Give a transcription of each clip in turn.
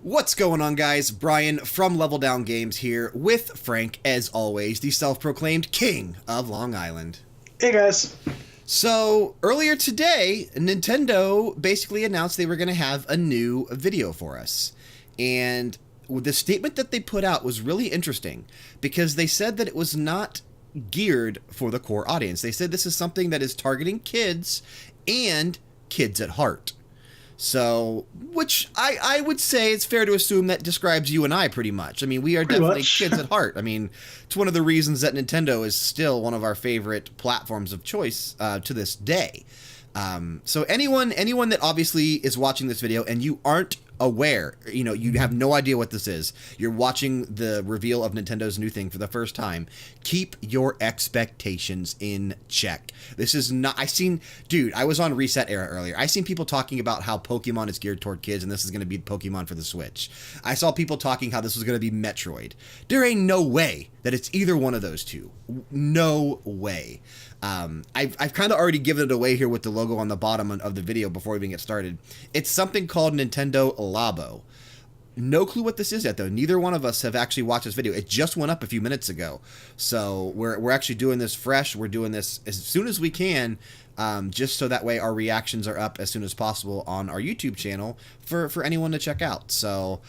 What's going on, guys? Brian from Level Down Games here with Frank, as always, the self-proclaimed king of Long Island. Hey, guys. So, earlier today, Nintendo basically announced they were going to have a new video for us. And the statement that they put out was really interesting because they said that it was not geared for the core audience. They said this is something that is targeting kids and kids at heart. So, which I would say it's fair to assume that describes you and I pretty much. I mean, we are definitely kids at heart. I mean, it's one of the reasons that Nintendo is still one of our favorite platforms of choice to this day. So anyone that obviously is watching this video and you aren't aware, you have no idea what this is, you're watching the reveal of Nintendo's new thing for the first time, keep your expectations in check. This is not, I was on Reset Era earlier. I seen people talking about how Pokemon is geared toward kids and this is going to be Pokemon for the Switch. I saw people talking how this was going to be Metroid. There ain't no way that it's either one of those two. No way. I've kind of already given it away here with the logo on the bottom of the video before we even get started. It's something called Nintendo Labo. No clue what this is yet, though. Neither one of us have actually watched this video. It just went up a few minutes ago. So we're actually doing this fresh. We're doing this as soon as we can, just so that way our reactions are up as soon as possible on our YouTube channel for anyone to check out. So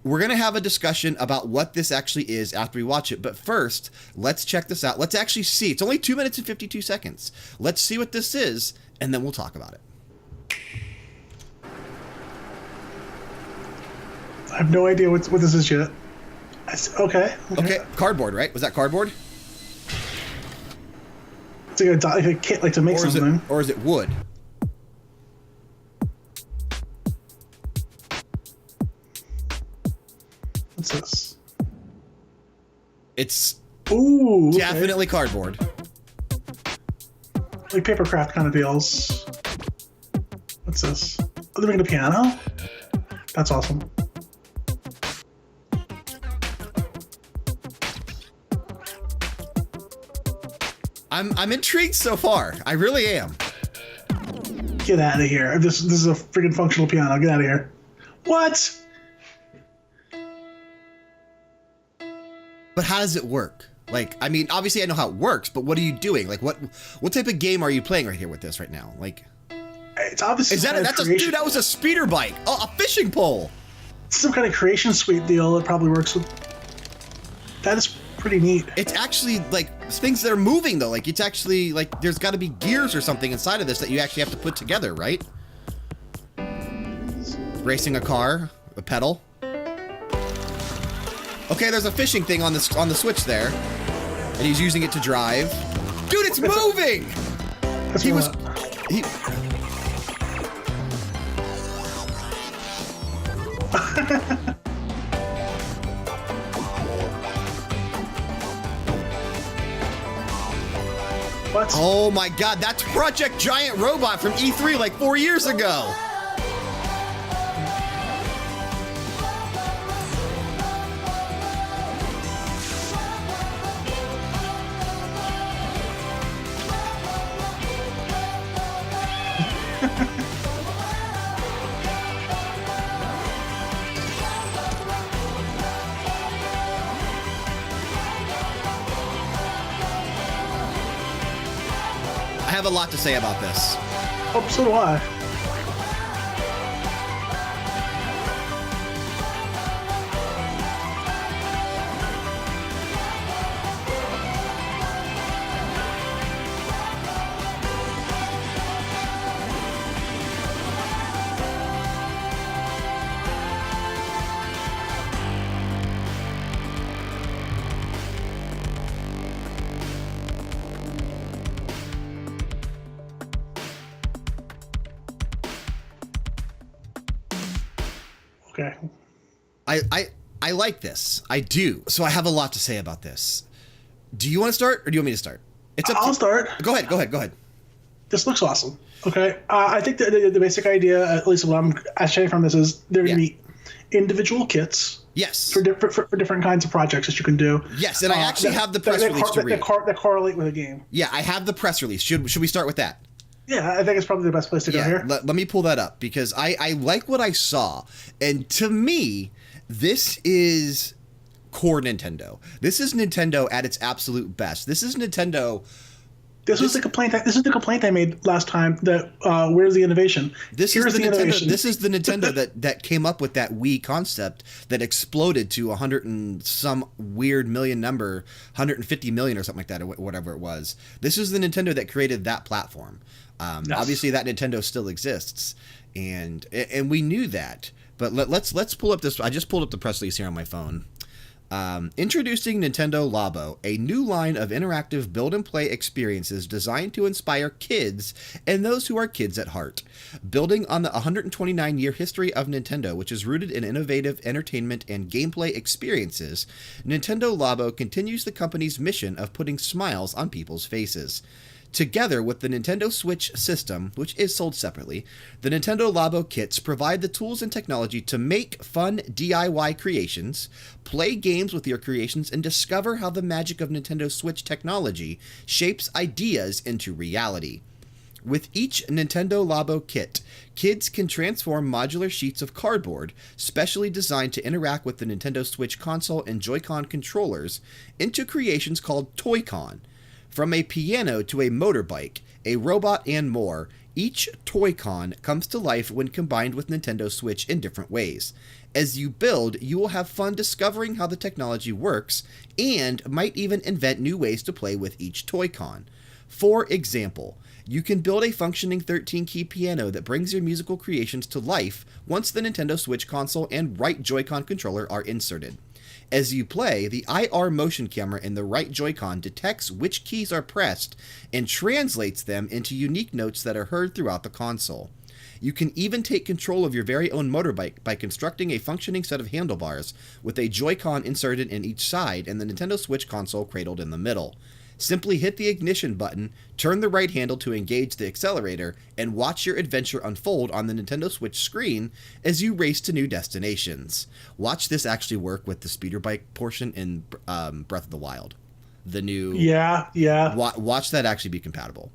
we're going to have a discussion about what this actually is after we watch it. But first, let's check this out. Let's actually see. It's only 2 minutes and 52 seconds. Let's see what this is, and then we'll talk about it. I have no idea what this is yet. Okay. Okay, cardboard, right? Was that cardboard? It's like a kit, like to make something. Or is it wood? What's this? It's Okay. definitely cardboard. Like paper craft kind of deals. What's this? Oh, they're making a piano? That's awesome. I'm intrigued so far. I really am. Get out of here. This is a freaking functional piano. Get out of here. What? But how does it work? Like, I mean, obviously I know how it works, but what are you doing? Like, what type of game are you playing right here with this right now? Like, It's obviously dude, that was a speeder bike. Oh, a fishing pole. Some kind of creation suite deal that probably works with. That is pretty neat. It's actually like things that are moving though. Like, it's actually like there's got to be gears or something inside of this that you actually have to put together, right? Racing a car, a pedal. Okay, there's a fishing thing on the Switch there, and he's using it to drive. Dude, it's moving. What? Oh my God, that's Project Giant Robot from E3 like 4 years ago. I have a lot to say about this. Oh, so do I. Okay. I like this. I do. So I have a lot to say about this. Do you want to start or do you want me to start? I'll start. Go ahead. This looks awesome. Okay. I think the basic idea, at least what I'm actually from this, is there going to be individual kits. Yes. For different kinds of projects that you can do. Yes, and I actually have the press release to read. That correlate with a game. Yeah, I have the press release. Should we start with that? Yeah, I think it's probably the best place to go here. Let me pull that up because I like what I saw. And to me, this is core Nintendo. This is Nintendo at its absolute best. This is Nintendo. This was the complaint. This is the complaint I made last time. That where's the innovation? This is the Nintendo. This is the Nintendo that came up with that Wii concept that exploded to 100 and some weird million number, 150 million or something like that, or whatever it was. This is the Nintendo that created that platform. Yes. Obviously, that Nintendo still exists, and we knew that. But let's pull up this. I just pulled up the press release here on my phone. Introducing Nintendo Labo, a new line of interactive build-and-play experiences designed to inspire kids and those who are kids at heart. Building on the 129-year history of Nintendo, which is rooted in innovative entertainment and gameplay experiences, Nintendo Labo continues the company's mission of putting smiles on people's faces. Together with the Nintendo Switch system, which is sold separately, the Nintendo Labo kits provide the tools and technology to make fun DIY creations, play games with your creations, and discover how the magic of Nintendo Switch technology shapes ideas into reality. With each Nintendo Labo kit, kids can transform modular sheets of cardboard, specially designed to interact with the Nintendo Switch console and Joy-Con controllers, into creations called Toy-Con. From a piano to a motorbike, a robot, and more, each Toy-Con comes to life when combined with Nintendo Switch in different ways. As you build, you will have fun discovering how the technology works, and might even invent new ways to play with each Toy-Con. For example, you can build a functioning 13-key piano that brings your musical creations to life once the Nintendo Switch console and right Joy-Con controller are inserted. As you play, the IR motion camera in the right Joy-Con detects which keys are pressed and translates them into unique notes that are heard throughout the console. You can even take control of your very own motorbike by constructing a functioning set of handlebars with a Joy-Con inserted in each side and the Nintendo Switch console cradled in the middle. Simply hit the ignition button, turn the right handle to engage the accelerator, and watch your adventure unfold on the Nintendo Switch screen as you race to new destinations. Watch this actually work with the speeder bike portion in Breath of the Wild. The new... Yeah. Watch that actually be compatible.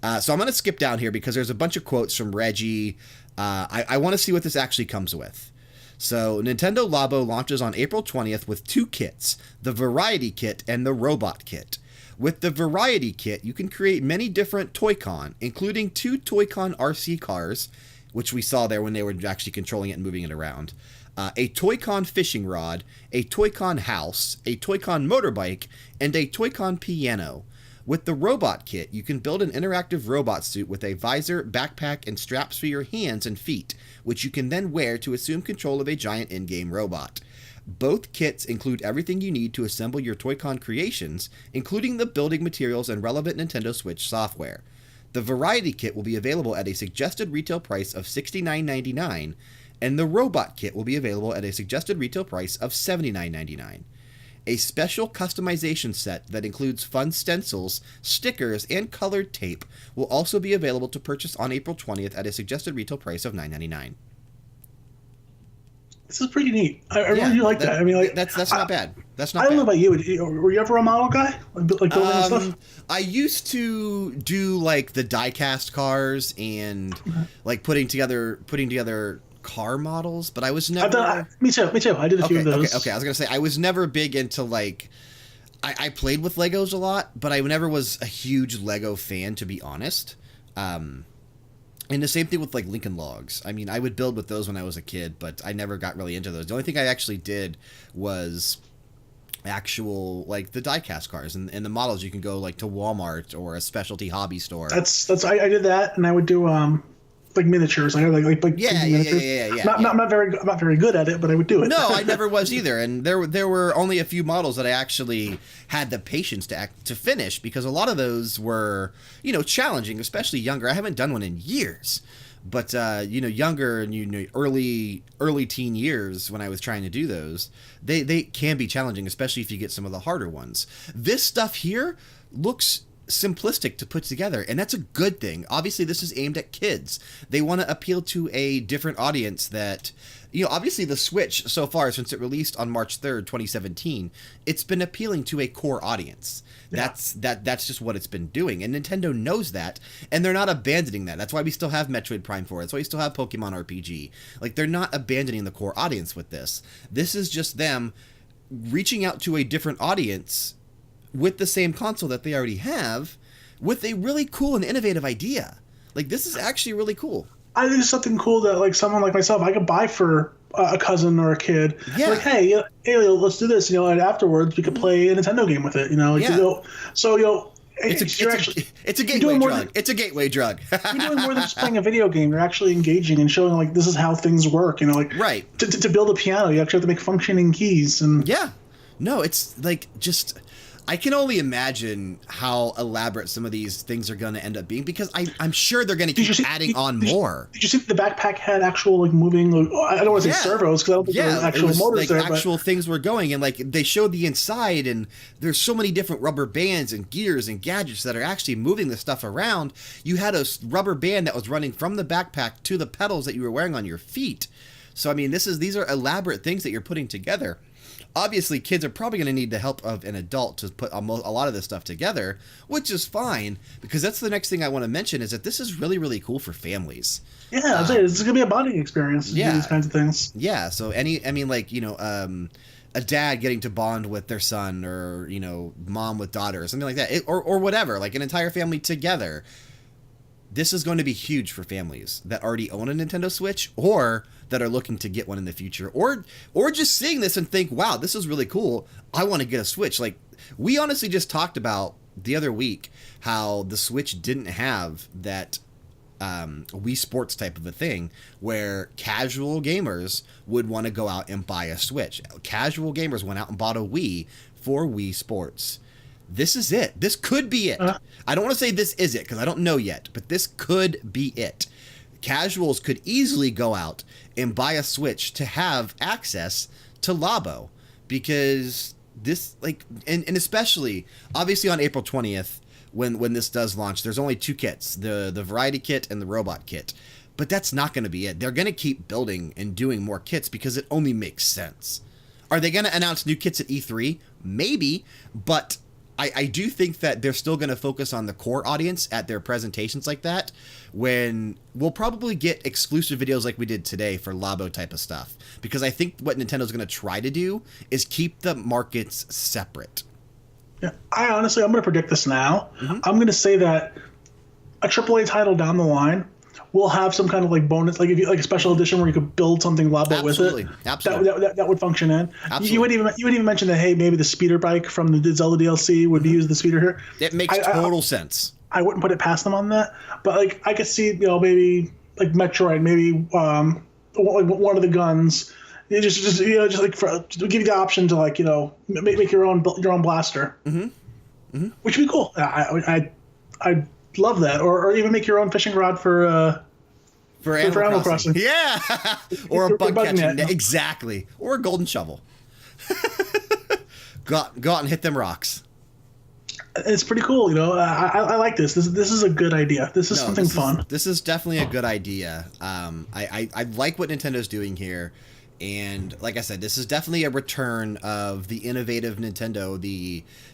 So I'm going to skip down here because there's a bunch of quotes from Reggie. I want to see what this actually comes with. So Nintendo Labo launches on April 20th with two kits, the Variety Kit and the Robot Kit. With the Variety Kit, you can create many different Toy-Con, including two Toy-Con RC cars, which we saw there when they were actually controlling it and moving it around, a Toy-Con fishing rod, a Toy-Con house, a Toy-Con motorbike, and a Toy-Con piano. With the Robot Kit, you can build an interactive robot suit with a visor, backpack, and straps for your hands and feet, which you can then wear to assume control of a giant in-game robot. Both kits include everything you need to assemble your Toy-Con creations, including the building materials and relevant Nintendo Switch software. The Variety Kit will be available at a suggested retail price of $69.99, and the Robot Kit will be available at a suggested retail price of $79.99. A special customization set that includes fun stencils, stickers, and colored tape will also be available to purchase on April 20th at a suggested retail price of $9.99. This is pretty neat. I really do like that. I mean, like that's not bad. That's not. I don't bad. know about you. Were you ever a model guy, like building and stuff? I used to do like the die-cast cars and like putting together car models, but I was never. Me too. I did a few of those. Okay. I was gonna say I was never big into like. I played with Legos a lot, but I never was a huge Lego fan, to be honest. And the same thing with, like, Lincoln Logs. I mean, I would build with those when I was a kid, but I never got really into those. The only thing I actually did was actual, like, the die-cast cars. And the models, you can go, like, to Walmart or a specialty hobby store. I did that, and I would do, like, miniatures. I like miniatures. Yeah. I'm not very good at it, but I would do it. No, I never was either. And there were only a few models that I actually had the patience to finish, because a lot of those were, challenging, especially younger. I haven't done one in years, but younger and early teen years when I was trying to do those, they can be challenging, especially if you get some of the harder ones. This stuff here looks simplistic to put together, and that's a good thing. Obviously, this is aimed at kids. They want to appeal to a different audience that obviously the Switch so far, since it released on March 3rd, 2017, it's been appealing to a core audience. Yeah. That's just what it's been doing, and Nintendo knows that, and they're not abandoning that. That's why we still have Metroid Prime 4. That's why we still have Pokemon RPG. Like, they're not abandoning the core audience with this. This is just them reaching out to a different audience with the same console that they already have, with a really cool and innovative idea. Like, this is actually really cool. I think it's something cool that, like, someone like myself, I could buy for a cousin or a kid. Yeah. Like, hey, let's do this, and afterwards we could play a Nintendo game with it, Yeah. So, it's a gateway drug. It's a gateway drug. you're doing more than just playing a video game. You're actually engaging and showing, like, this is how things work. Right. To build a piano, you actually have to make functioning keys. And yeah. No, it's like just... I can only imagine how elaborate some of these things are going to end up being, because I'm sure they're going to keep adding on more. Did you see the backpack had actual, like, moving? I don't want to say servos, because I don't think there were actual motors there. Actual things were going, and like they showed the inside, and there's so many different rubber bands and gears and gadgets that are actually moving the stuff around. You had a rubber band that was running from the backpack to the pedals that you were wearing on your feet. So I mean, these are elaborate things that you're putting together. Obviously, kids are probably going to need the help of an adult to put a lot of this stuff together, which is fine, because that's the next thing I want to mention, is that this is really, really cool for families. Yeah, it's going to be a bonding experience to do these kinds of things. Yeah, so a dad getting to bond with their son, or, mom with daughter, or something like that, or whatever, like an entire family together. This is going to be huge for families that already own a Nintendo Switch, or that are looking to get one in the future, or just seeing this and think, wow, this is really cool, I want to get a Switch. Like, we honestly just talked about the other week how the Switch didn't have that Wii Sports type of a thing, where casual gamers would want to go out and buy a Switch. Casual gamers went out and bought a Wii for Wii Sports. This is it. This could be it. I don't want to say this is it, because I don't know yet, but this could be it. Casuals could easily go out and buy a Switch to have access to Labo, because this, like, and especially, obviously on April 20th, when this does launch, there's only two kits, the Variety Kit and the Robot Kit. But that's not going to be it. They're going to keep building and doing more kits, because it only makes sense. Are they going to announce new kits at E3? Maybe, but I do think that they're still going to focus on the core audience at their presentations like that, when we'll probably get exclusive videos like we did today for Labo type of stuff. Because I think what Nintendo's going to try to do is keep the markets separate. Yeah, I'm going to predict this now. I'm going to say that a AAA title down the line will have some kind of, like, bonus, like, if you, like, a special edition where you could build something Labo with it. Absolutely. That would function in. Absolutely. You would even mention that, hey, maybe the speeder bike from the Zelda DLC would be used the speeder here. It makes total sense. I wouldn't put it past them on that, but, like, I could see, maybe like Metroid, maybe one of the guns. Just to give you the option to, like, make your own blaster, which would be cool. I love that, or even make your own fishing rod for Animal Crossing. Yeah, or a bug catching net. Exactly, or a golden shovel. Go out and hit them rocks. It's pretty cool, I like this. This is a good idea. This is something fun. This is definitely a good idea. I like what Nintendo's doing here. And like I said, this is definitely a return of the innovative Nintendo,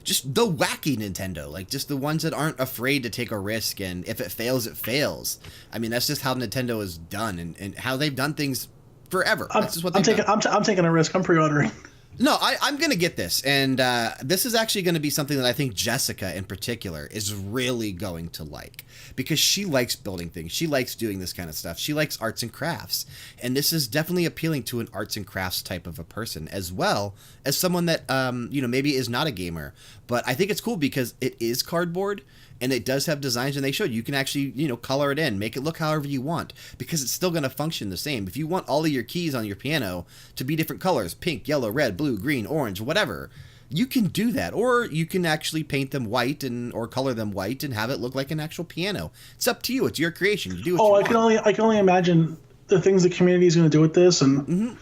just the wacky Nintendo, like just the ones that aren't afraid to take a risk, and if it fails, it fails. I mean, that's just how Nintendo is done, and how they've done things forever. That's just what they've done. I'm taking a risk. I'm pre-ordering. No, I'm going to get this, and this is actually going to be something that I think Jessica in particular is really going to like, because she likes building things. She likes doing this kind of stuff. She likes arts and crafts, and this is definitely appealing to an arts and crafts type of a person, as well as someone that, maybe is not a gamer. But I think it's cool because it is cardboard, and it does have designs, and they showed you can actually, color it in, make it look however you want, because it's still going to function the same. If you want all of your keys on your piano to be different colors, pink, yellow, red, blue, green, orange, whatever, you can do that. Or you can actually paint them white or color them white and have it look like an actual piano. It's up to you. It's your creation. You do what you want. I can only imagine the things the community is going to do with this, and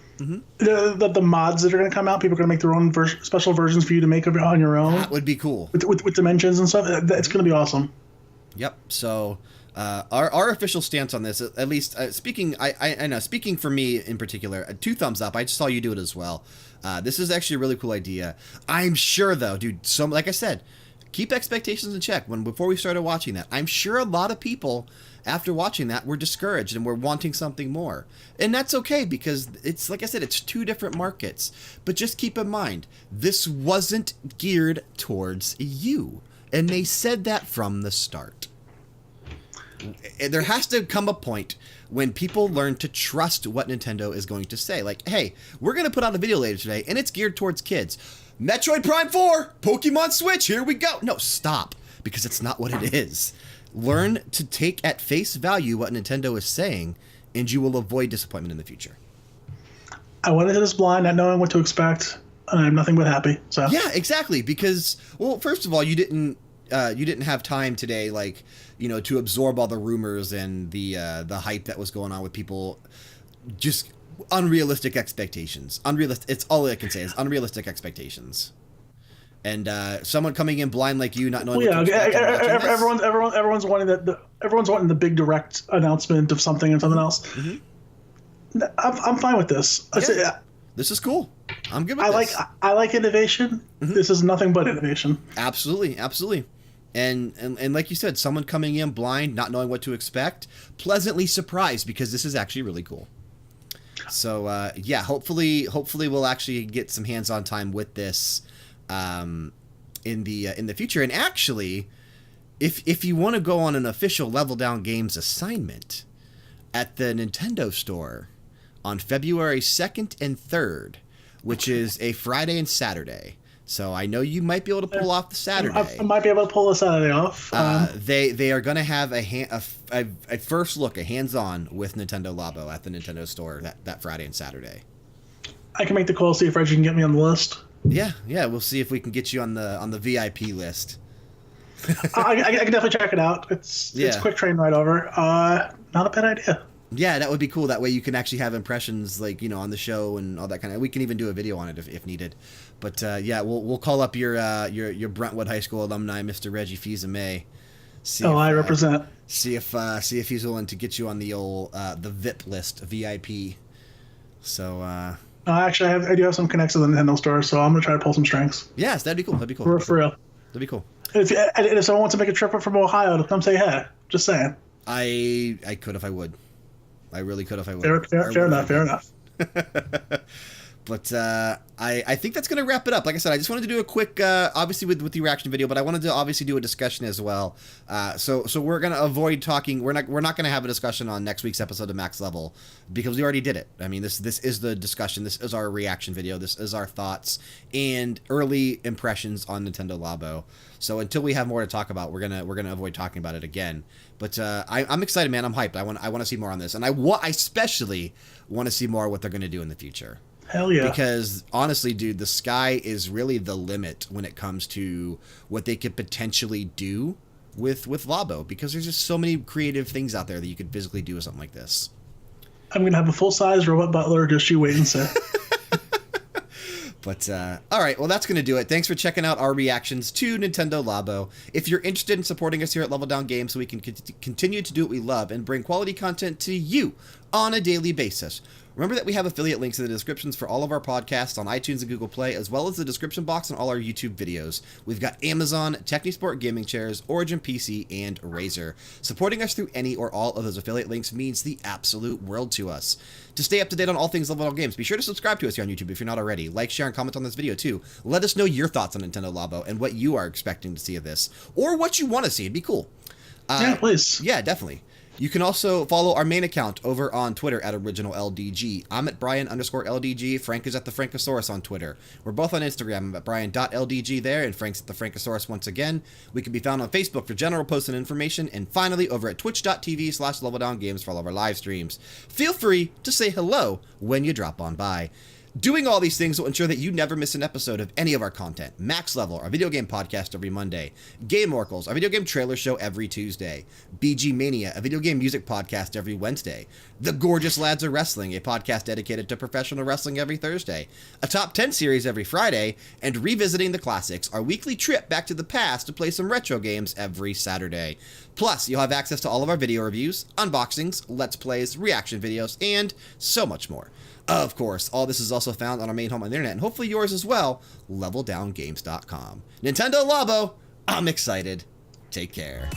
the mods that are going to come out. People are going to make their own special versions for you to make on your own. That would be cool. With dimensions and stuff. It's going to be awesome. Yep. So Our official stance on this, at least speaking, I know, speaking for me in particular, 2 thumbs up. I just saw you do it as well. This is actually a really cool idea. I'm sure, though, dude, like I said, keep expectations in check. Before we started watching that, I'm sure a lot of people after watching that were discouraged and were wanting something more. And that's okay, because it's, like I said, it's 2 different markets. But just keep in mind, this wasn't geared towards you. And they said that from the start. There has to come a point when people learn to trust what Nintendo is going to say. Like, hey, we're going to put out a video later today, and it's geared towards kids. Metroid Prime 4, Pokemon Switch, here we go. No, stop, because it's not what it is. Learn to take at face value what Nintendo is saying, and you will avoid disappointment in the future. I went into this blind, not knowing what to expect, and I'm nothing but happy. So yeah, exactly. Because, well, first of all, you didn't have time today, like, you know, to absorb all the rumors and the hype that was going on with people. Just unrealistic expectations. It's all I can say is unrealistic expectations. And someone coming in blind like you, not knowing. Well, yeah, everyone's wanting everyone's wanting the big direct announcement of something and something else. Mm-hmm. I'm fine with this. Yeah. This is cool. I'm good with this. I like innovation. Mm-hmm. This is nothing but innovation. Absolutely, absolutely. And like you said, someone coming in blind, not knowing what to expect, pleasantly surprised, because this is actually really cool. So yeah, hopefully we'll actually get some hands-on time with this in the future. And actually, if you want to go on an official Level Down Games assignment at the Nintendo store on February 2nd and 3rd, which is a Friday and Saturday. So I know you might be able to pull off the Saturday. I might be able to pull the Saturday off. They are going to have a first look, a hands-on with Nintendo Labo at the Nintendo store that Friday and Saturday. I can make the call, see if Reggie can get me on the list. Yeah, we'll see if we can get you on the VIP list. I can definitely check it out. It's a quick train ride over. Not a bad idea. Yeah, that would be cool. That way you can actually have impressions, like, you know, on the show and all that kind of. We can even do a video on it if needed. But yeah, we'll call up your Brentwood High School alumni, Mr. Reggie Fils-Aimé. I represent. See if he's willing to get you on the old the VIP list, VIP. So. Actually, I do have some connects to the Nintendo store, so I'm gonna try to pull some strings. Yes, that'd be cool. For real. That'd be cool. And if someone wants to make a trip up from Ohio to come say hey, just saying. I could if I would. I really could if I would. Fair enough. But I think that's going to wrap it up. Like I said, I just wanted to do a quick, obviously with the reaction video, but I wanted to obviously do a discussion as well. So we're going to avoid talking. We're not going to have a discussion on next week's episode of Max Level, because we already did it. I mean, this is the discussion. This is our reaction video. This is our thoughts and early impressions on Nintendo Labo. So until we have more to talk about, we're gonna avoid talking about it again. But I'm excited, man. I'm hyped. I want to see more on this, and I especially want to see more of what they're going to do in the future. Hell yeah. Because honestly, dude, the sky is really the limit when it comes to what they could potentially do with Labo, because there's just so many creative things out there that you could physically do with something like this. I'm going to have a full-size robot butler. Just you wait and see. But, all right, well, that's going to do it. Thanks for checking out our reactions to Nintendo Labo. If you're interested in supporting us here at Level Down Games so we can continue to do what we love and bring quality content to you on a daily basis, remember that we have affiliate links in the descriptions for all of our podcasts on iTunes and Google Play, as well as the description box on all our YouTube videos. We've got Amazon, Technisport Gaming Chairs, Origin PC, and Razer. Supporting us through any or all of those affiliate links means the absolute world to us. To stay up to date on all things Level Down Games, be sure to subscribe to us here on YouTube if you're not already. Like, share, and comment on this video too. Let us know your thoughts on Nintendo Labo and what you are expecting to see of this, or what you want to see. It'd be cool. Yeah, please. Yeah, definitely. You can also follow our main account over on Twitter at OriginalLDG. I'm at Bryan_LDG. Frank is at the Frankosaurus on Twitter. We're both on Instagram. I'm at Bryan.LDG there, and Frank's at the Frankosaurus once again. We can be found on Facebook for general posts and information, and finally over at Twitch.tv/LevelDownGames for all of our live streams. Feel free to say hello when you drop on by. Doing all these things will ensure that you never miss an episode of any of our content. Max Level, our video game podcast every Monday. Game Oracles, our video game trailer show every Tuesday. BG Mania, a video game music podcast every Wednesday. The Gorgeous Lads of Wrestling, a podcast dedicated to professional wrestling every Thursday. A Top 10 series every Friday. And Revisiting the Classics, our weekly trip back to the past to play some retro games every Saturday. Plus, you'll have access to all of our video reviews, unboxings, let's plays, reaction videos, and so much more. Of course, all this is also found on our main home on the internet, and hopefully yours as well, leveldowngames.com. Nintendo Labo, I'm excited. Take care.